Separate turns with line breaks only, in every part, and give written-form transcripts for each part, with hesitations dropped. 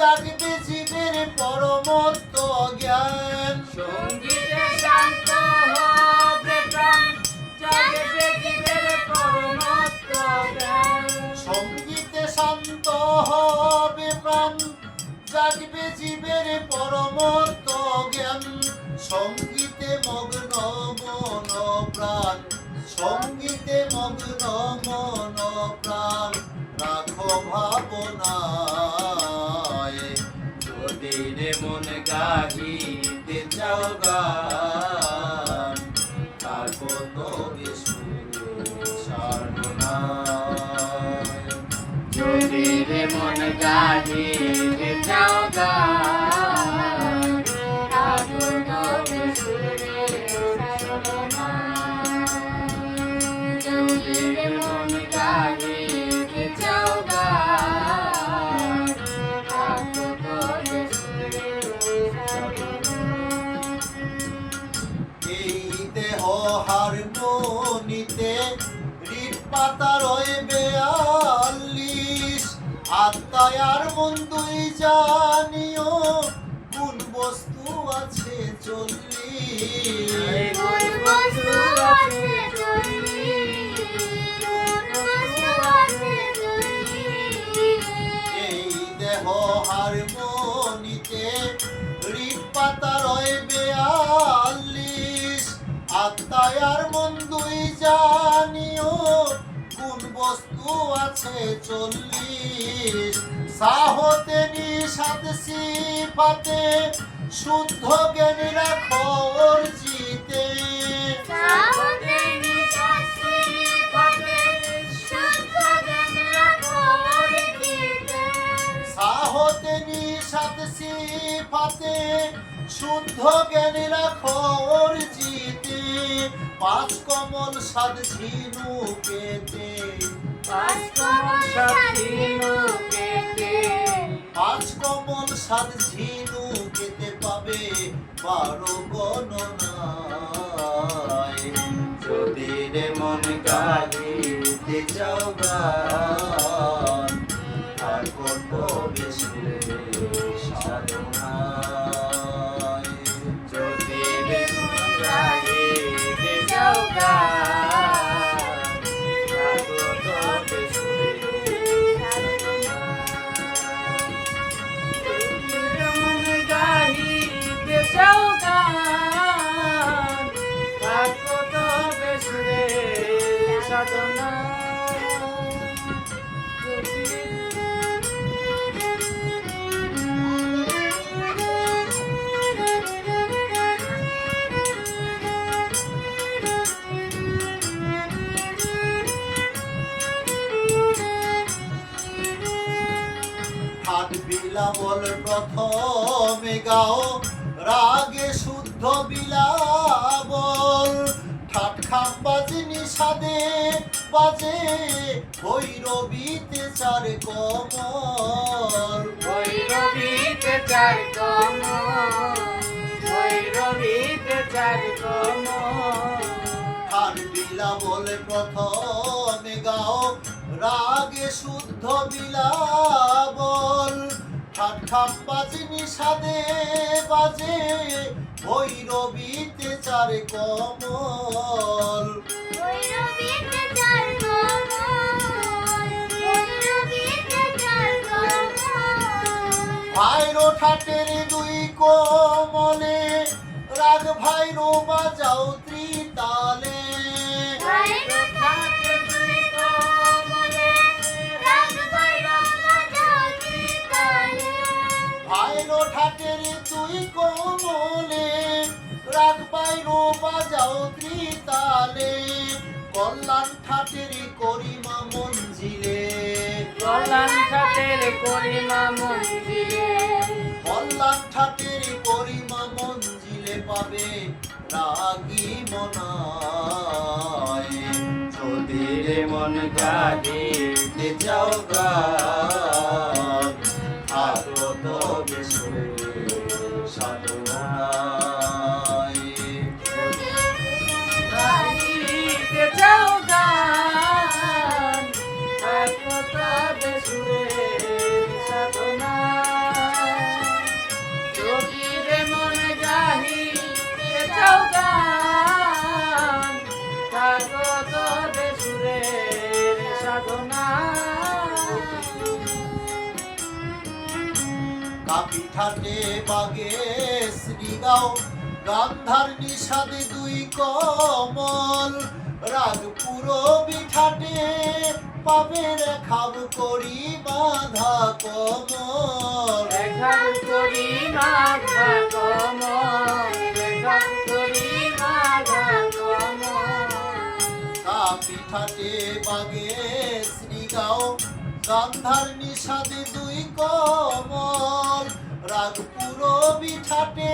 জাগবে জীবের পরমত্ব জ্ঞান।
সঙ্গীতে শান্ত হবে প্রাণ, জাগবে জীবের পরমত্ব জ্ঞান।
সঙ্গীতে শান্ত হবে প্রাণ, জাগবে জীবের পরমত্ব জ্ঞান। সঙ্গীতে মগ্ন মন প্রাণ, সঙ্গীতে মগ্ন মন প্রাণ, রাখো ভাবনায়।
যদি রে মন গাহিতে চাও গান,
থাকো তবে সুরে সাধনায়।
যদি রে মন গাহিতে চাও গান, থাকো তবে সুরে সাধনায়। যদি রে মন গাহিতে চাও গান, থাকো তবে সুরে সাধনায়।
এই দেহ হারমোনিতে রিট পাতা রয়ে 42, আত্মায় আর মন দুই জানিও, কোন বস্তু আছে 40।
কোন বস্তু আছে চল্লিশ, কোন বস্তু আছে চল্লিশ।
এই দেহ হারমোনিতে রিট পাতা রয়ে 42, আত্মায় আর মন দুই জানিও, কোন বস্তু আছে 40। সাহতে নিষাদ সিফাতে শুদ্ধ জ্ঞান রাখো অর্জিতে।
সাহতে নিষাদ সিফাতে শুদ্ধ জ্ঞান রাখো অর্জিতে।
সাহতে নিষাদ সিফাতে শুদ্ধ জ্ঞান রাখো অর্জিতে। পাঁচ কমল সাদ ঝিনুকেতে,
পাঁচ কমল সাদ ঝিনুকেতে,
পাঁচ কমল সাদ ঝিনুকেতে পাবে 12 গণনায়।
যদি রে মন গাহিতে চাও গান,
থাকো তবে সুরে সাধনায়।
যদি রে মন গাহিতে চাও গান, থাকো তবে সুরে সাধনায়। যদি রে মন গাহিতে চাও গান, থাকো তবে সুরে
হাট বিলাবল প্রথমে গাও, রাগে শুদ্ধ বিলাবল। ঠাট খাম বাজে নিষাদে বাজে, ভৈরবীতে 4 কমল।
ভৈরবীতে 4 কমল, ভৈরবীতে 4 কমল।
হাট বিলাবল প্রথমে গাও, রাগে শুদ্ধ বিলাবল। ঠাট খাম বাজে নিষাদে বাজে, ভৈরবীতে 4 কমল।
ভৈরবীতে 4 কমল, ভৈরবীতে 4 কমল।
ভাইরো ঠাটের 2 কোমলে, রাগ ভাইরো বাজাও ত্রিতালে।
ভাইরো ঠাটের 2 কমলে, রাগ ভাইরো বাজাও ত্রিতালে।
ভাইরো ঠাটের 2 কোমলে, রাগ ভাইরো বাজাও ত্রিতালে। কল্যাণ ঠাটের করিমা মঞ্জিলে,
কল্যাণ ঠাটের করিমা মঞ্জিলে,
কল্যাণ ঠাটের করিমা মঞ্জিলে পাবে রাগী মনায়।
যদি রে মন গাহিতে চাও গান,
থাকো তবে সুরে সাধনায়।
গাহিতে চাও গান, থাকো তবে সুরে সাধনায়।
কাপিঠাটে বাগে শ্রীগাও গান্ধার নিষাদে দুই কমল রাগ পুরো বিঠাটে পাবে রেখাব করি বাঁধা কমল
রেখাব করি বাঁধা কমল, রেখাব করি বাঁধা কমল।
কাপিঠাটে বাগে শ্রীগাও গান্ধার নিষাদে দুই কমল রাগ পুরো বিঠাটে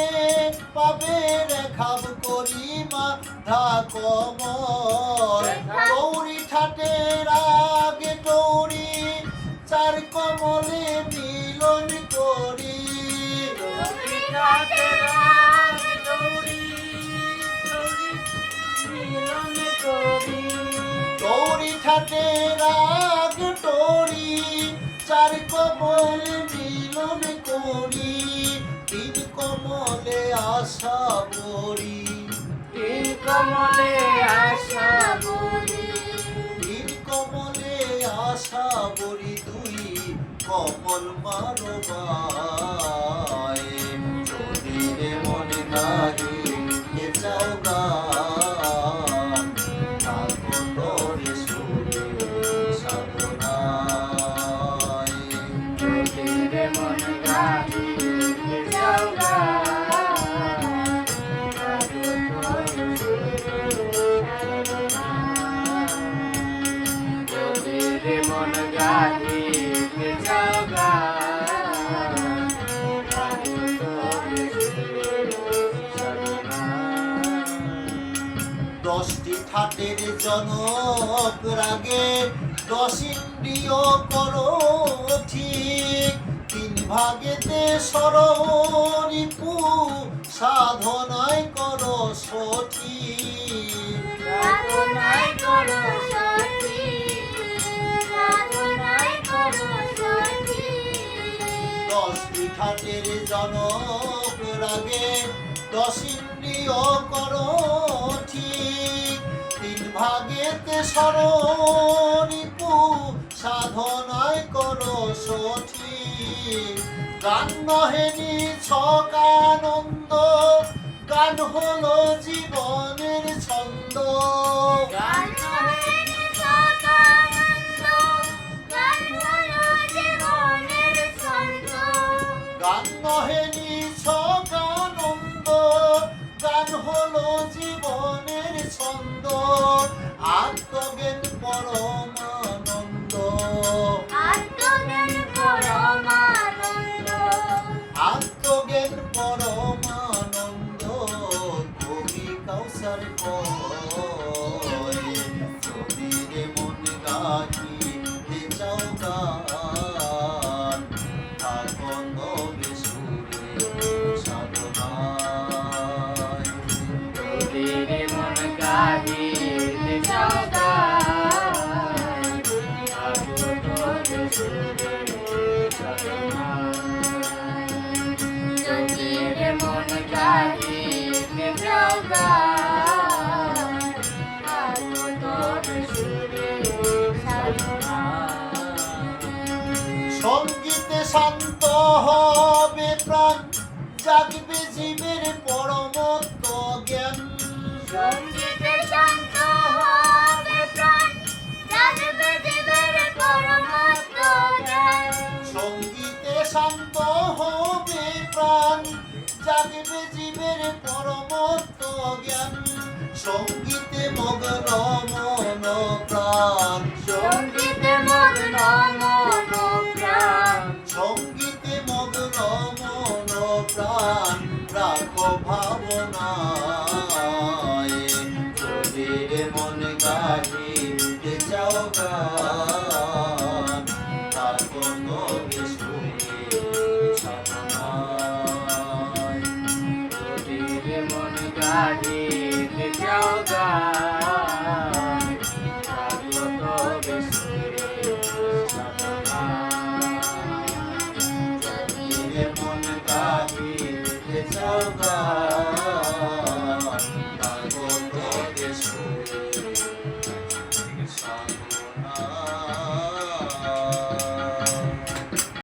পাবে রেখাব করি বাঁধা কমল গৌরী ঠাটে রাগে টৌরি চার কমলে মিলন করি
ঠাটে রাগ গৌরী, গৌরী মিলন করি।
গৌরী ঠাটে রাগ টৌরি চার কমলে মিলন করি তিন কমলে আশা বরি
তিন কমলে আশা বলি,
তিন কমলে আশা বরি দুই কমল মারবায় যদি রে মনে নাহি এ চাও গান থাকো তোরে সুরে সাধনায়
তীরে মন গাহিতে যাও গান, থাকো তোরে সুরে সাধনায়। তীরে মন গাহিতে যাও গান, থাকো তোরে সুরে সাধনায়।
10টি ঠাটের জনক রাগে 10 ইন্দ্রিয় করো ঠিক তিন ভাগেতে সরিপু সাধনায় করো সঠিক
সাধনায় করো সঠিক, সাধনায় করো সঠিক।
10টি ঠাটের জনক রাগে 10 ইন্দ্রিয় করো ঠিক তিন ভাগেতে সরিপু সাধনায় করো সঠিক গান নহেনি ছকানন্দ গান হলো জীবনের ছন্দ
গান হয়নি সদানন্দ, গান হলো জীবনের ছন্দ।
গান নহেনি ছকানন্দ গান হলো জীবনের ছন্দ আত্মজ্ঞান পরমানন্দ
আত্মজ্ঞান পরমানন্দ,
আত্মজ্ঞান পরমানন্দ কবি কাউসার কয় যদি রে মন গাহিতে চাও গান থাকো তবে সুরে সাধনায়
তীরে মন গাহিতে যাও গান, থাকো তোরে সুরে সাধনায়। তীরে মন গাহিতে যাও গান, থাকো তোরে সুরে সাধনায়।
সঙ্গীতে শান্ত হবে প্রাণ জাগবে জীবের পরমত্ব জ্ঞান
সঙ্গীতে শান্ত হবে প্রাণ, জাগবে জীবের পরমাত্ম জ্ঞান।
সঙ্গীতে শান্ত হবে প্রাণ জাগবে জীবের পরমত্ব জ্ঞান সঙ্গীতে মগ্ন মন প্রাণ
সঙ্গীতে মগ্ন মন প্রাণ,
সঙ্গীতে মগ্ন মন প্রাণ রাখো ভাবনায় যদি রে মন গাহিতে চাও গান থাকো তবে সুরে সাধনায়
তীরে মন গাহিতে যাও গান, থাকো তবে সুরে সাধনায়।
রে মন গাহিতে চাও গান